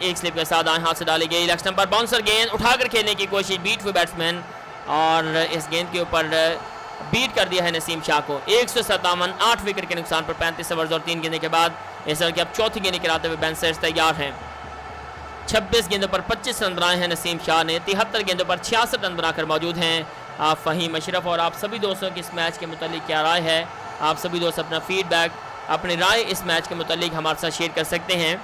एक स्लिप के साथ दाएं हाथ से डाली गई, लेग स्टंप पर बाउंसर गेंद उठाकर खेलने की कोशिश, बीट हुए बैट्समैन और इस गेंद के ऊपर बीट कर दिया है नसीम शाह को। 157, 8 विकेट के नुकसान पर 35 ओवर और 3 गेंदों के बाद इस ओवर की अब चौथी गेंद कराते हुए बेन स्टोक्स तैयार हैं। 26 गेंदों पर 25 रन बनाए हैं नसीम शाह ने, 73 गेंदों पर 66 रन बनाकर मौजूद हैं फ़हीम अशरफ। और आप सभी दोस्तों की इस मैच के मुतालिक क्या राय है, आप सभी दोस्त अपना फीडबैक, अपनी राय इस मैच के मुतालिक हमारे साथ शेयर कर सकते हैं।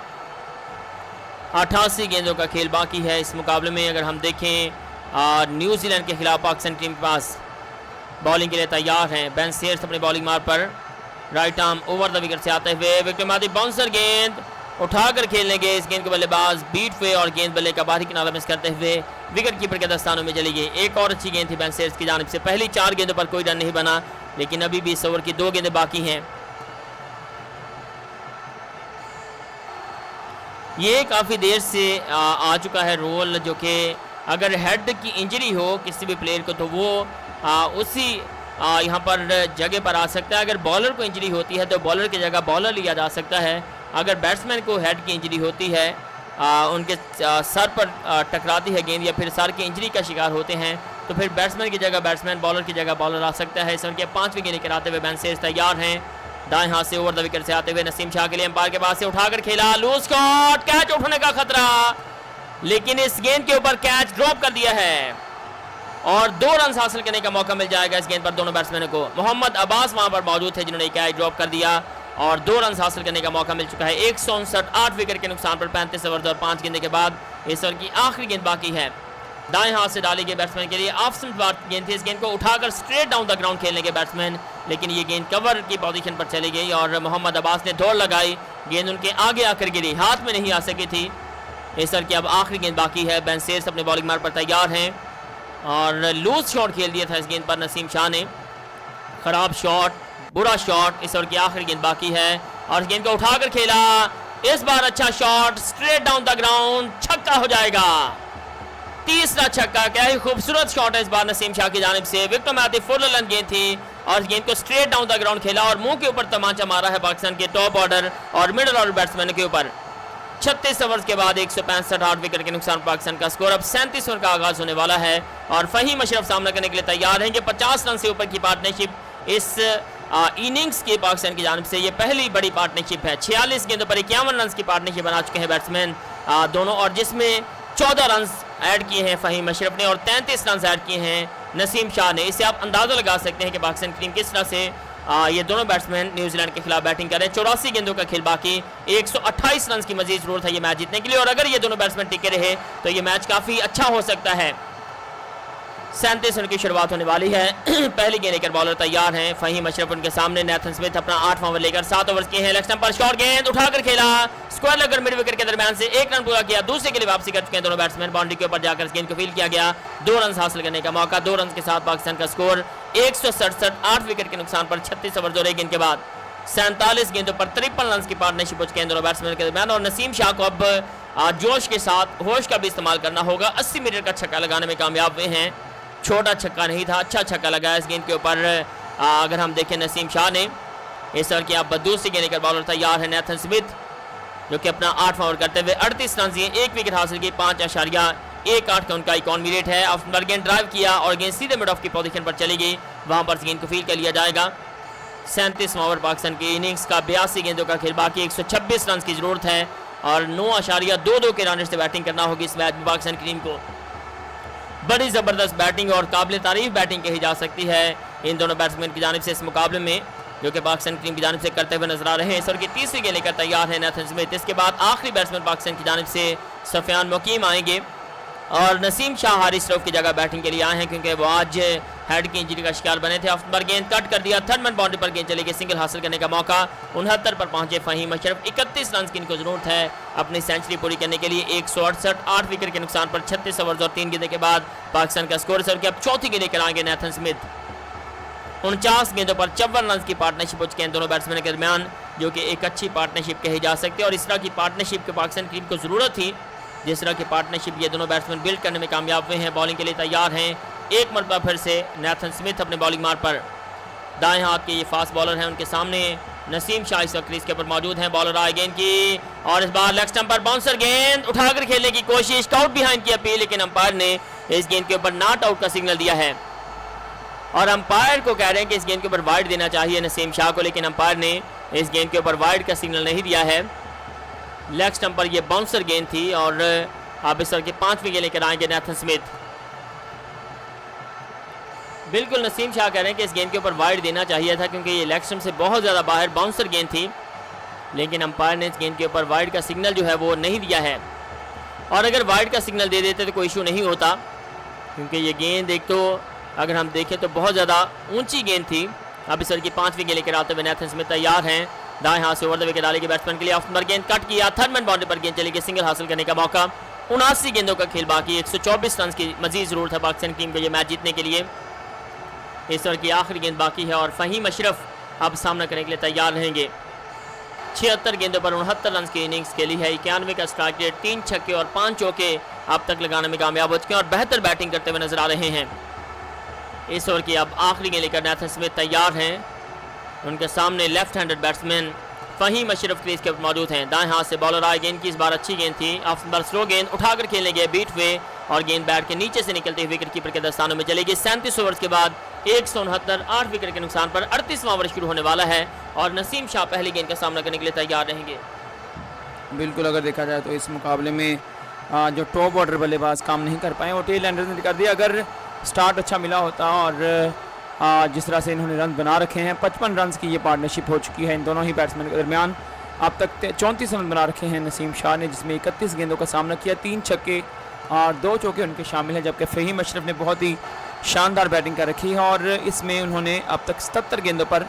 88 गेंदों का खेल बाकी है इस मुकाबले में। अगर हम देखें न्यूजीलैंड के खिलाफ पाकिस्तान टीम के पास बॉलिंग के लिए तैयार हैं। बेन स्टोक्स अपनी बॉलिंग मार पर right arm over the wicket से आते हुए विकेट मारी, बाउंसर गेंद उठाकर खेलने गए, इस गेंद को बल्लेबाज बीट हुए और गेंद बल्ले का बाहरी किनारा मिस करते हुए विकेट कीपर के दस्तानों में चली गई। एक और अच्छी गेंद थी बेन स्टोक्स की जानिब से। पहली 4 गेंदों पर कोई रन नहीं बना, लेकिन अभी भी इस ओवर की 2 गेंदें बाकी हैं। ये काफ़ी देर से आ चुका है रोल, जो कि अगर हेड की इंजरी हो किसी भी प्लेयर को तो वो उसी यहाँ पर जगह पर आ सकता है। अगर बॉलर को इंजरी होती है तो बॉलर की जगह बॉलर लिया जा सकता है। अगर बैट्समैन को हेड की इंजरी होती है, उनके सर पर टकराती है गेंद या फिर सर की इंजरी का शिकार होते हैं, तो फिर बैट्समैन की जगह बैट्समैन, बॉलर की जगह बॉलर आ सकता है। इस ओवर के 5वीं गेंद कराते हुए बेन स्टोक्स तैयार हैं। दाएं हाथ से ओवर द विकेट से आते हुए नसीम शाह के लिए अंपायर के पास से उठाकर खेला, लूज शॉट, कैच उठने का खतरा, लेकिन इस गेंद के ऊपर कैच ड्रॉप कर दिया है और 2 रन हासिल करने का मौका मिल जाएगा इस गेंद पर दोनों बैट्समैनों को। मोहम्मद अब्बास वहां पर मौजूद थे जिन्होंने कैच ड्रॉप कर दिया और 2 रन हासिल करने का मौका मिल चुका है। 159, 8 विकेट के नुकसान पर 35 ओवर और 5 गेंदे के बाद इस ओवर की आखिरी गेंद बाकी है। दाएं हाथ से डाली गई बैट्समैन के लिए ऑफ स्टंप गेंद थी, इस गेंद को उठाकर स्ट्रेट डाउन द ग्राउंड खेलने के बैट्समैन, लेकिन ये गेंद कवर की पोजीशन पर चली गई और मोहम्मद अब्बास ने दौड़ लगाई, गेंद उनके आगे आकर गिरी, हाथ में नहीं आ सकी थी। इस ओवर की अब आखिरी गेंद बाकी है। बेन स्टोक्स अपने बॉलिंग मार पर तैयार हैं और लूज शॉट खेल दिया था इस गेंद पर नसीम शाह ने, खराब शॉट, बुरा शॉट। इस ओवर की आखिरी गेंद बाकी है और इस गेंद को उठाकर खेला, इस बार अच्छा shot, straight down the ground, छक्का हो जाएगा, तीसरा छक्का। क्या ही खूबसूरत शॉट है इस बार नसीम शाह की जानिब से। विकेट में आती फुल लेंथ गेंद थी और गेंद को स्ट्रेट डाउन द ग्राउंड खेला और मुंह के ऊपर तमाचा मारा है पाकिस्तान के टॉप ऑर्डर और मिडिल ऑर्डर बैट्समैन के ऊपर। 36 ओवर के बाद 165, 8 विकेट के नुकसान पाकिस्तान का स्कोर। अब 37 ओवर का आगाज होने वाला है और फ़हीम अशरफ सामना करने के लिए तैयार हैं। 50 रन से ऊपर की पार्टनरशिप इस इनिंग्स की पाकिस्तान की जानिब से ये पहली बड़ी पार्टनरशिप है। 46 गेंदों पर 51 रन की पार्टनरशिप बना चुके हैं बैट्समैन दोनों, और जिसमें 14 रन ऐड किए हैं फ़हीम अशरफ ने और 33 रन ऐड किए हैं नसीम शाह ने। इससे आप अंदाज़ा लगा सकते हैं कि पाकिस्तान की टीम किस तरह से ये दोनों बैट्समैन न्यूजीलैंड के खिलाफ बैटिंग कर रहे हैं। 84 गेंदों का खेल बाकी, 128 रन की मजीद जरूरत है ये मैच जीतने के लिए और अगर ये दोनों बैट्समैन टिके रहे तो ये मैच काफ़ी अच्छा हो सकता है। 37 रन की शुरुआत होने वाली है। पहली गेंद लेकर बॉलर तैयार हैं। फ़हीम अशरफ उनके सामने, नेथन स्मिथ अपना 8वां ओवर लेकर 7 ओवर के हैं। लेग स्टंप पर शॉर्ट गेंद उठाकर खेला, स्क्वायर लेकर मिड विकेट के दरमियान से 1 रन पूरा किया। दूसरे के लिए वापसी कर चुके हैं दोनों बैट्समैन। बाउंड्री के ऊपर जाकर इस गेंद को फील्ड किया गया, 2 रन हासिल करने का मौका। 2 रन के साथ पाकिस्तान का स्कोर 167, 8 विकेट के नुकसान पर 36 ओवर और 1 गेंद के बाद 47 गेंदों पर 53 रन की पार्टनरशिप हो चुके हैं दोनों बैट्समैन के दरमियान और नसीम शाह को अब जोश के साथ होश का भी इस्तेमाल करना होगा। 80 मीटर का छक्का लगाने में कामयाब हुए हैं। छोटा छक्का नहीं था, अच्छा छक्का लगाया इस गेंद के ऊपर। अगर हम देखें नसीम शाह ने, इस ओवर की अब दूसरी गेंद लेकर बॉलर तैयार है नेथन स्मिथ, जो कि अपना 8वां ओवर करते हुए 38 रन दिए, 1 विकेट हासिल की, 5.18 का उनका इकॉनमी रेट है। ऑफ गेंद ड्राइव किया और गेंद सीधे मिड ऑफ की पोजीशन पर चली गई, वहां पर गेंद को फील्ड कर लिया जाएगा। 37वां ओवर पाकिस्तान की इनिंग्स का 82 गेंदों का खेल बाकी, 126 रन की जरूरत है और 9.22 के रन से बैटिंग करना होगी इस मैच में पाकिस्तान की टीम को। बड़ी ज़बरदस्त बैटिंग और काबिल तारीफ बैटिंग कही जा सकती है इन दोनों बैट्समैन की जानिब से इस मुकाबले में, जो कि पाकिस्तान की टीम की जानिब से करते हुए नजर आ रहे हैं। इस ओवर की तीसरी गेंद लेकर तैयार है नेथन स्मिथ। इसके बाद आखिरी बैट्समैन पाकिस्तान की जानिब से सफियान मुकीम आएंगे और नसीम शाह हारिस रऊफ की जगह बैटिंग के लिए आए हैं क्योंकि वो आज हेड की इंजरी का शिकार बने थे। ऑफ गेंद कट कर दिया, थर्ड मैन बाउंड्री पर गेंद चली गई, सिंगल हासिल करने का मौका। 69 पर पहुंचे फ़हीम अशरफ। 31 रन की इनको जरूरत है अपनी सेंचुरी पूरी करने के लिए। 168, 8 विकेट के नुकसान पर 36 ओवर और 3 गेंदों के बाद पाकिस्तान का स्कोर सर के अब चौथी गेंद लेकर आएंगे नेथन स्मिथ। 49 गेंदों पर 54 रन की पार्टनरशिप हो चुके हैं दोनों बैट्समैन के दरमियान, जो कि एक अच्छी पार्टनरशिप कही जा सकती है और इस तरह की पार्टनरशिप की पाकिस्तान टीम को जरूरत थी जिस तरह की पार्टनरशिप ये दोनों बैट्समैन बिल्ड करने में कामयाब हुए हैं। बॉलिंग के लिए तैयार हैं एक मरतबा फिर से नेथन स्मिथ अपने बॉलिंग मार पर। दाएं हाथ के ये फास्ट बॉलर हैं, उनके सामने नसीम शाह इस वक्त क्रीज के ऊपर मौजूद हैं। बॉलर आए गेंद की और इस बार लेग स्टंप पर बाउंसर गेंद उठाकर खेलने की कोशिश, आउट बिहाइंड की अपील, लेकिन अंपायर ने इस गेंद के ऊपर नॉट आउट का सिग्नल दिया है और अंपायर को कह रहे हैं कि इस गेंद के ऊपर वाइड देना चाहिए नसीम शाह को, लेकिन अंपायर ने इस गेंद के ऊपर वाइड का सिग्नल नहीं दिया है। लेग स्टंप पर यह बाउंसर गेंद थी और अब इस के 5वीं गेंद लेकर आएंगे नेथन स्मिथ। बिल्कुल नसीम शाह कह रहे हैं कि इस गेंद के ऊपर वाइड देना चाहिए था क्योंकि ये लेग स्टंप से बहुत ज़्यादा बाहर बाउंसर गेंद थी, लेकिन अंपायर ने इस गेंद के ऊपर वाइड का सिग्नल जो है वो नहीं दिया है। और अगर वाइड का सिग्नल दे देते तो कोई इशू नहीं होता क्योंकि ये गेंद एक तो अगर हम देखें तो बहुत ज़्यादा ऊंची गेंद थी। अब इस की 5वीं गेंद लेकर आते हुए नेथन स्मिथ तैयार हैं। दाएं हाथ से ओवर द विकेट डालेगी बैट्समैन के लिए, ऑफ पर गेंद कट किया, थर्ड मैन बाउंड्री पर गेंद चलेगी, सिंगल हासिल करने का मौका। 79 गेंदों का खेल बाकी, 124 रन की मजीद जरूरत है पाकिस्तान टीम को ये मैच जीतने के लिए। इस ओवर की आखिरी गेंद बाकी है और फहीम अशरफ अब सामना करने के लिए तैयार रहेंगे। 76 गेंदों पर 69 रन की इनिंग्स खेली है, 91 का स्ट्राइक रेट, 3 छक्के और 5 चौके अब तक लगाने में कामयाब हो चुके हैं और बेहतर बैटिंग करते हुए नजर आ रहे हैं। इस ओवर की अब आखिरी गेंद लेकर नेथन स्मिथ तैयार हैं। उनके सामने left handed batsman Faheem Ashraf crease के मौजूद हैं। दाएं हाथ से बॉलर आए गेंद की, इस बार अच्छी गेंद थी, ऑफ पर स्लो गेंद उठाकर खेलने गए बीट हुए और गेंद बैट के नीचे से निकलते हुए विकेट कीपर के दस्तानों में चलेगी। 37 ओवर्स के बाद 169, 8 विकेट के नुकसान पर 38वां ओवर शुरू होने वाला है और नसीम शाह पहली गेंद का सामना करने के लिए तैयार रहेंगे। बिल्कुल अगर देखा जाए तो इस मुकाबले में जो टॉप ऑर्डर बल्लेबाज काम नहीं कर पाए वो टेल एंडर्स ने कर दिया। अगर स्टार्ट अच्छा मिला होता और जिस तरह से इन्होंने रन बना रखे हैं, 55 रन की ये पार्टनरशिप हो चुकी है इन दोनों ही बैट्समैन के दरमियान। अब तक 34 रन बना रखे हैं नसीम शाह ने, जिसमें 31 गेंदों का सामना किया, 3 छक्के और 2 चौके उनके शामिल हैं, जबकि फहीम अशरफ ने बहुत ही शानदार बैटिंग कर रखी है और इसमें उन्होंने अब तक 77 गेंदों पर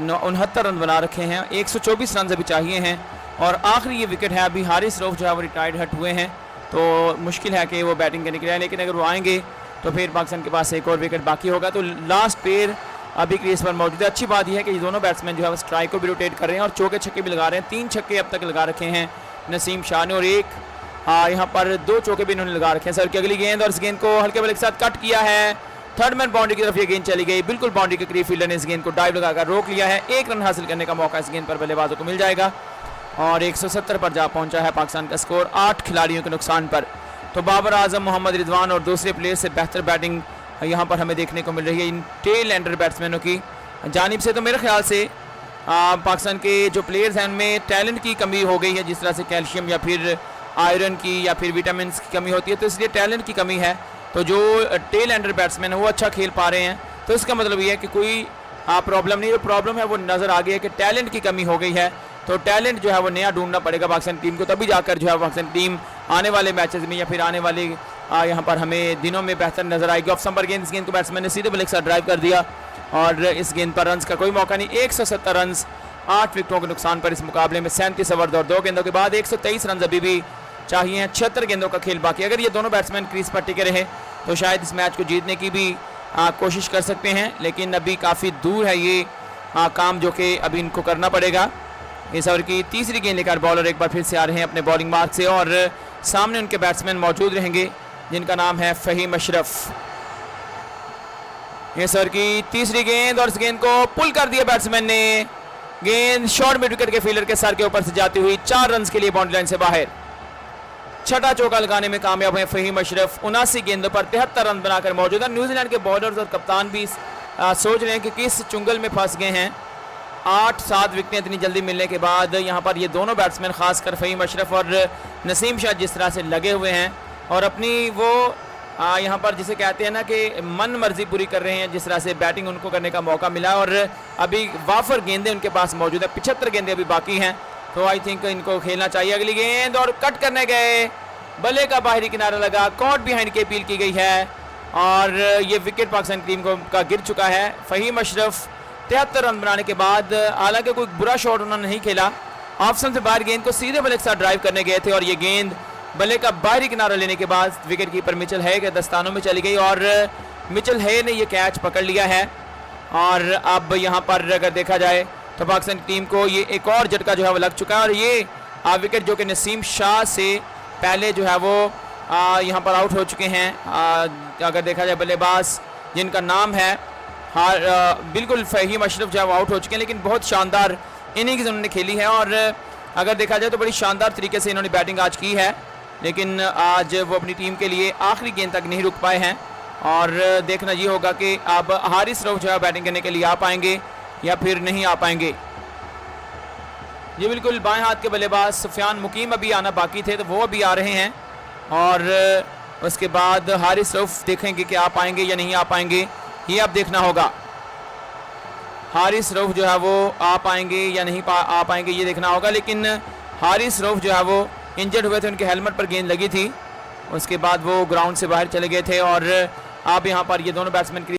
69 रन बना रखे हैं। 124 रन अभी चाहिए हैं और आखिरी ये विकेट है। अभी हारिस रऊफ जो है वो रिटायर्ड हट हुए हैं तो मुश्किल है कि वो बैटिंग करने के लिए आए, लेकिन अगर वो आएंगे तो फिर पाकिस्तान के पास एक और विकेट बाकी होगा। तो लास्ट पेयर अभी क्रीज पर मौजूद है। अच्छी बात यह है कि ये दोनों बैट्समैन जो है वो स्ट्राइक को भी रोटेट कर रहे हैं और चौके छक्के भी लगा रहे हैं। 3 छक्के अब तक लगा रखे हैं नसीम शाह ने और एक यहाँ पर 2 चौके भी इन्होंने लगा रखे हैं। सर की अगली गेंद और इस गेंद को हल्के बल्ले के साथ कट किया है, थर्ड मैन बाउंड्री की तरफ ये गेंद चली गई, बिल्कुल बाउंड्री के करीब फील्डर ने इस गेंद को डाइव लगाकर रोक लिया है। 1 रन हासिल करने का मौका इस गेंद पर बल्लेबाजों को मिल जाएगा और 170 पर जा पहुंचा है पाकिस्तान का स्कोर 8 खिलाड़ियों के नुकसान पर। तो बाबर आजम, मोहम्मद रिजवान और दूसरे प्लेयर से बेहतर बैटिंग यहाँ पर हमें देखने को मिल रही है इन टेल एंडर बैट्समैनों की जानिब से। तो मेरे ख्याल से पाकिस्तान के जो प्लेयर्स हैं उनमें टैलेंट की कमी हो गई है, जिस तरह से कैल्शियम या फिर आयरन की या फिर विटामिन की कमी होती है, तो इसलिए टैलेंट की कमी है। तो जो टेल एंडर बैट्समैन है वो अच्छा खेल पा रहे हैं, तो इसका मतलब ये है कि कोई प्रॉब्लम नहीं, जो प्रॉब्लम है वो नज़र आ गई है कि टैलेंट की कमी हो गई है। तो टैलेंट जो है वो नया ढूंढना पड़ेगा पाकिस्तान टीम को, तभी जाकर जो है पाकिस्तान टीम आने वाले मैचेस में या फिर आने वाले यहाँ पर हमें दिनों में बेहतर नजर आएगी। ऑफ स्टंप पर गेंद, इस गेंद को बैट्समैन ने सीधे बल्ले के साथ ड्राइव कर दिया और इस गेंद पर रन का कोई मौका नहीं। 170 रन 8 विकेटों के नुकसान पर इस मुकाबले में 37 ओवर और 2 गेंदों के बाद 123 रन अभी भी चाहिए। 76 गेंदों का खेल बाकी। अगर ये दोनों बैट्समैन क्रीज पर टिके रहे तो शायद इस मैच को जीतने की भी कोशिश कर सकते हैं, लेकिन अभी काफ़ी दूर है ये काम जो कि अभी इनको करना पड़ेगा। इस ओवर की तीसरी गेंद लेकर बॉलर एक बार फिर से आ रहे हैं अपने बॉलिंग मार्क से और सामने उनके बैट्समैन मौजूद रहेंगे जिनका नाम है फहीम अशरफ। इस ओवर की तीसरी गेंद और इस गेंद को पुल कर दिया बैट्समैन ने, गेंद शॉर्ट मिड विकेट के फील्डर के सर के ऊपर से जाती हुई 4 रन के लिए बाउंड्री लाइन से बाहर। छठा चौका लगाने में कामयाब हुए फहीम अशरफ। 79 गेंदों पर 73 रन बनाकर मौजूद है। न्यूजीलैंड के बॉलर्स और कप्तान भी सोच रहे हैं कि किस चुंगल में फंस गए हैं। 8-7 विकेटें इतनी जल्दी मिलने के बाद यहाँ पर ये दोनों बैट्समैन खासकर फहीम अशरफ और नसीम शाह जिस तरह से लगे हुए हैं और अपनी वो यहाँ पर जिसे कहते हैं ना कि मन मर्जी पूरी कर रहे हैं, जिस तरह से बैटिंग उनको करने का मौका मिला और अभी वाफर गेंदें उनके पास मौजूद है। 75 गेंदें अभी बाकी हैं, तो आई थिंक इनको खेलना चाहिए। अगली गेंद और कट करने गए, बल्ले का बाहरी किनारा लगा, कॉट बिहाइंड की अपील की गई है और ये विकेट पाकिस्तान टीम का गिर चुका है। फहीम अशरफ 73 रन बनाने के बाद, हालांकि कोई बुरा शॉट उन्होंने नहीं खेला, ऑप्शन से बाहर गेंद को सीधे बल्ले के साथ ड्राइव करने गए थे और ये गेंद बल्ले का बाहरी किनारा लेने के बाद विकेट कीपर मिचेल हे के दस्तानों में चली गई और मिचेल हे ने ये कैच पकड़ लिया है। और अब यहाँ पर अगर देखा जाए तो पाकिस्तान टीम को ये एक और झटका जो है वो लग चुका है और ये विकेट जो कि नसीम शाह से पहले जो है वो यहाँ पर आउट हो चुके हैं। अगर देखा जाए बल्लेबाज जिनका नाम है बिल्कुल फहीम अशरफ जो है वो आउट हो चुके हैं, लेकिन बहुत शानदार इनिंग्स उन्होंने खेली है और अगर देखा जाए तो बड़ी शानदार तरीके से इन्होंने बैटिंग आज की है, लेकिन आज वो अपनी टीम के लिए आखिरी गेंद तक नहीं रुक पाए हैं। और देखना ये होगा कि अब हारिस रऊफ जो है बैटिंग करने के लिए आ पाएंगे या फिर नहीं आ पाएंगे। ये बिल्कुल बाएं हाथ के बल्लेबाज सुफियान मुकीम अभी आना बाकी थे, तो वो अभी आ रहे हैं और उसके बाद हारिस रऊफ देखेंगे कि आ पाएंगे या नहीं आ पाएंगे, ये अब देखना होगा। हारिस रऊफ जो है वो आ पाएंगे या नहीं आ पाएंगे ये देखना होगा, लेकिन हारिस रऊफ जो है वो इंजर्ड हुए थे, उनके हेलमेट पर गेंद लगी थी, उसके बाद वो ग्राउंड से बाहर चले गए थे। और अब यहाँ पर ये दोनों बैट्समैन